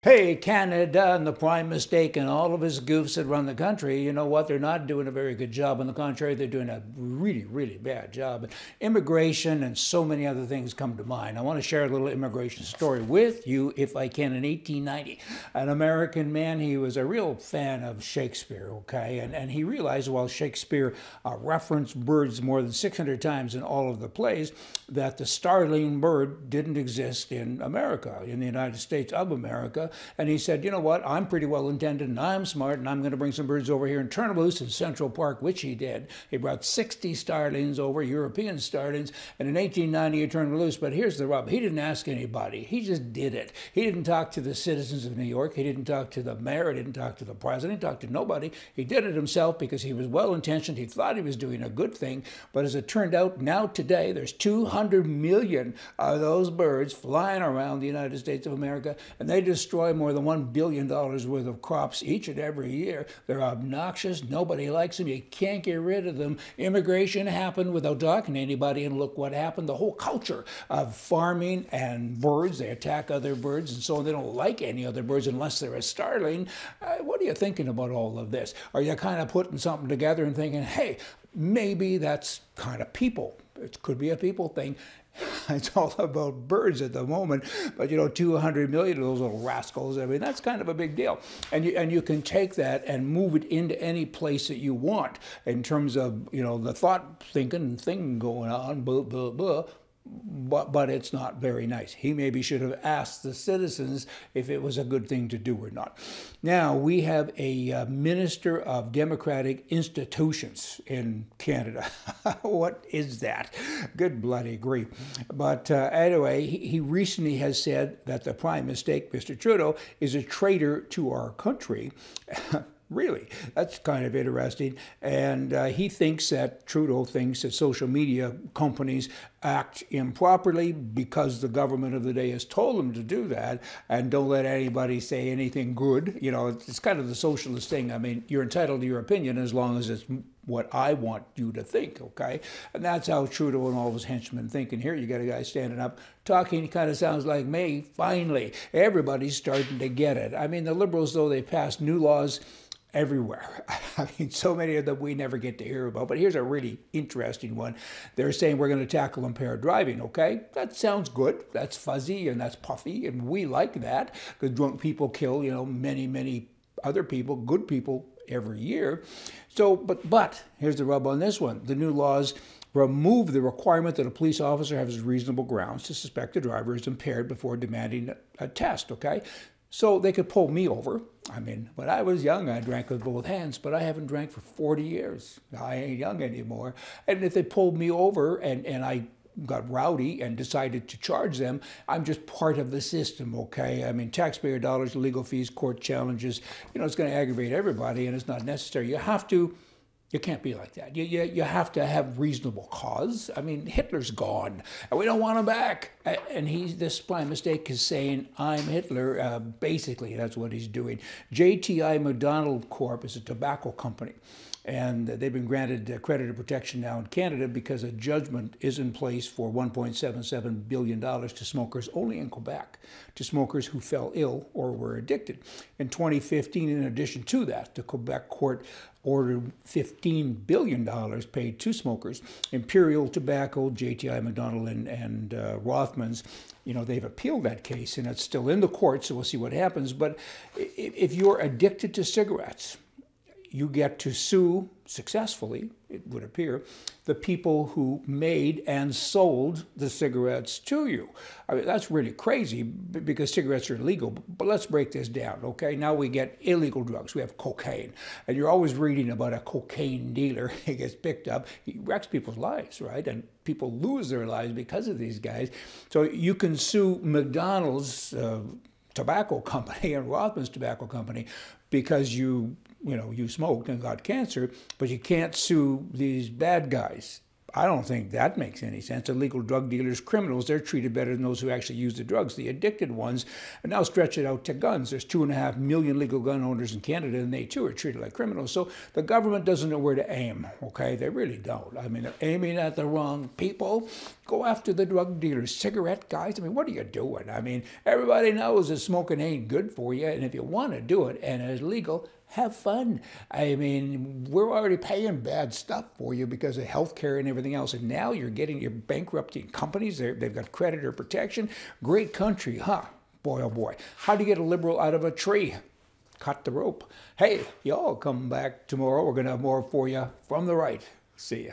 Hey, Canada and the prime mistake and all of his goofs that run the country, you know what? They're not doing a very good job. On the contrary, they're doing a really, really bad job. Immigration and so many other things come to mind. I want to share a little immigration story with you, if I can. In 1890, an American man, he was a real fan of Shakespeare, okay? And he realized while Shakespeare referenced birds more than 600 times in all of the plays, that the starling bird didn't exist in America, in the United States of America. And he said, you know what, I'm pretty well intended and I'm smart and I'm going to bring some birds over here and turn them loose in Central Park, which he did. He brought 60 starlings over, European starlings, and in 1890 he turned them loose. But here's the rub. He didn't ask anybody. He just did it. He didn't talk to the citizens of New York. He didn't talk to the mayor. He didn't talk to the president. He talked to nobody. He did it himself because he was well-intentioned. He thought he was doing a good thing. But as it turned out, now today, there's 200 million of those birds flying around the United States of America, and they destroy more than $1 billion worth of crops each and every year. They're obnoxious. Nobody likes them. You can't get rid of them. Immigration happened without talking to anybody, and look what happened. The whole culture of farming and birds, they attack other birds, and so on. They don't like any other birds unless they're a starling. What are you thinking about all of this? Are you kind of putting something together and thinking, hey, maybe that's kind of people? It could be a people thing. It's all about birds at the moment, but you know, 200 million of those little rascals, I mean, that's kind of a big deal. And you can take that and move it into any place that you want in terms of, you know, the thought thinking and thing going on, blah, blah, blah. But it's not very nice. He maybe should have asked the citizens if it was a good thing to do or not. Now, we have a minister of democratic institutions in Canada. What is that? Good bloody grief. But anyway, he recently has said that the prime mistake, Mr. Trudeau, is a traitor to our country. Really, that's kind of interesting. And Trudeau thinks that social media companies act improperly because the government of the day has told them to do that, and don't let anybody say anything good. You know, it's kind of the socialist thing. I mean, you're entitled to your opinion as long as it's what I want you to think, okay? And that's how Trudeau and all of his henchmen think. And here you got a guy standing up talking, he kind of sounds like me. Finally, everybody's starting to get it. I mean, the Liberals, though, they passed new laws everywhere. I mean, so many of them we never get to hear about. But here's a really interesting one. They're saying we're going to tackle impaired driving, okay? That sounds good. That's fuzzy and that's puffy, and we like that because drunk people kill, you know, many, many other people, good people, every year. So, but here's the rub on this one. The new laws remove the requirement that a police officer has reasonable grounds to suspect a driver is impaired before demanding a test, okay? So they could pull me over. I mean, when I was young, I drank with both hands, but I haven't drank for 40 years. I ain't young anymore. And if they pulled me over and I got rowdy and decided to charge them, I'm just part of the system, okay? I mean, taxpayer dollars, legal fees, court challenges, you know, it's going to aggravate everybody, and it's not necessary. You can't be like that. You have to have reasonable cause. I mean, Hitler's gone, and we don't want him back. And this prime mistake is saying, I'm Hitler. Basically, that's what he's doing. JTI McDonald Corp is a tobacco company, and they've been granted creditor protection now in Canada because a judgment is in place for $1.77 billion to smokers only in Quebec, to smokers who fell ill or were addicted. In 2015, in addition to that, the Quebec court ordered $15 billion paid to smokers. Imperial Tobacco, JTI McDonald, and Rothmans, you know, they've appealed that case, and it's still in the court, so we'll see what happens. But if you're addicted to cigarettes, you get to sue successfully, it would appear, the people who made and sold the cigarettes to you. I mean, that's really crazy because cigarettes are illegal. But let's break this down, okay? Now we get illegal drugs. We have cocaine. And you're always reading about a cocaine dealer. He gets picked up. He wrecks people's lives, right? And people lose their lives because of these guys. So you can sue McDonald's tobacco company and Rothman's tobacco company because you smoked and got cancer, but you can't sue these bad guys. I don't think that makes any sense. Illegal drug dealers, criminals, they're treated better than those who actually use the drugs. The addicted ones, and now stretch it out to guns. There's 2.5 million legal gun owners in Canada, and they too are treated like criminals. So the government doesn't know where to aim, okay? They really don't. I mean, they're aiming at the wrong people. Go after the drug dealers, cigarette guys. I mean, what are you doing? I mean, everybody knows that smoking ain't good for you, and if you want to do it and it's legal, have fun. I mean, we're already paying bad stuff for you because of healthcare and everything else, and now you're bankrupting companies. They've got creditor protection. Great country, huh? Boy, oh boy. How do you get a liberal out of a tree? Cut the rope. Hey, y'all come back tomorrow. We're going to have more for you from the right. See ya.